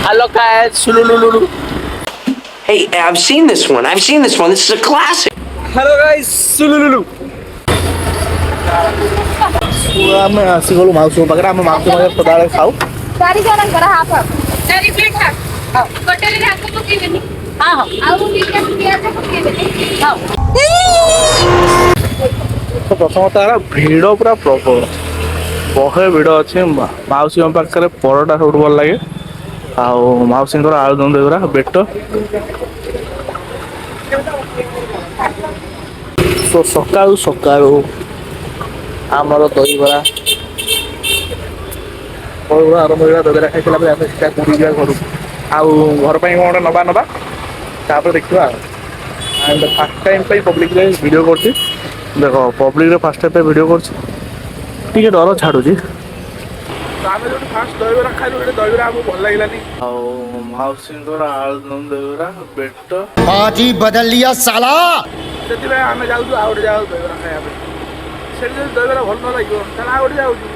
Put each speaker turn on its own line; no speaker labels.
Hello guys, Sulululu.
Hey, I've seen this one. I've seen this one. This is a classic.
Hello guys, Sulululu.
ଆମେ ଆସିଗଲୁ ମାଉସୀଙ୍କ ପାଖରେ ଆମେ ମାଉସୀ ପାଖରେ ସଦାବେଳେ ଖାଉ।
ଚାରି ଜଣଙ୍କର ହାଫ୍ ହାଫ୍ ଚାରି ପ୍ଲେଟ୍ ହାଫ୍ ଗୋଟେରେ ହାତ ପକେଇବେନି ହଁ ହଁ ଆଉ ଦିଟା ପିଆଜ ପକେଇବେନି ହଉ
ତ ପ୍ରଥମତଃ ହେଲା ଭିଡ଼ ପୁରା ପ୍ରବଳ ବହେ ଭିଡ଼ ଅଛି ମାଉସୀଙ୍କ ପାଖରେ ପରଟା ସବୁଠୁ ଭଲ ଲାଗେ ଆଉ ମାଉସୀଙ୍କର ଆଳୁଦମ ଦହିବରା ବେଟ ସକାଳୁ ସକାଳୁ ଆମର ଦହିବରା ଆରମ୍ଭ ହେଇଗଲା ଦହିବରା ଖାଇସାରିଲା ପରେ ଆମେ ସେଟା ବୁଲିଯିବା ଘରକୁ ଆଉ ଘର ପାଇଁ କ'ଣ ନବା ତାପରେ ଦେଖିବା ଆଣ୍ଡ ଫାର୍ଷ୍ଟ ଟାଇମ୍ ପାଇଁ ପବ୍ଲିକରେ ଭିଡ଼ିଓ କରୁଛି ଦେଖ ପବ୍ଲିକରେ ଫାର୍ଷ୍ଟ ଟାଇମ୍ ପାଇଁ ଭିଡ଼ିଓ କରୁଛି ଟିକେ ଡର ଛାଡ଼ୁଛି ଆମେ ଯୋଉଠି ଫାର୍ଷ୍ଟ ଦହିବରା ଖାଇଲୁ ସେଠି ଦହିବରା ଆମକୁ ଭଲ ଲାଗିଲାନି ଆଉ ମାଉସୀଙ୍କର ଆଳୁଦମ ଦହିବରା ବେଟ
बाजी बदल लिया साला
ସେଥିପାଇଁ ଆମେ ଯାଉଛୁ ଆଉ ଗୋଟେ ଜାଗାକୁ ଦହିବରା ଖାଇବା ପାଇଁ ସେଠି ଯଦି ଦହିବରା ଭଲ ନ ଲାଗିବ ତାହେଲେ ଆଉ ଗୋଟେ ଯାଉଛୁ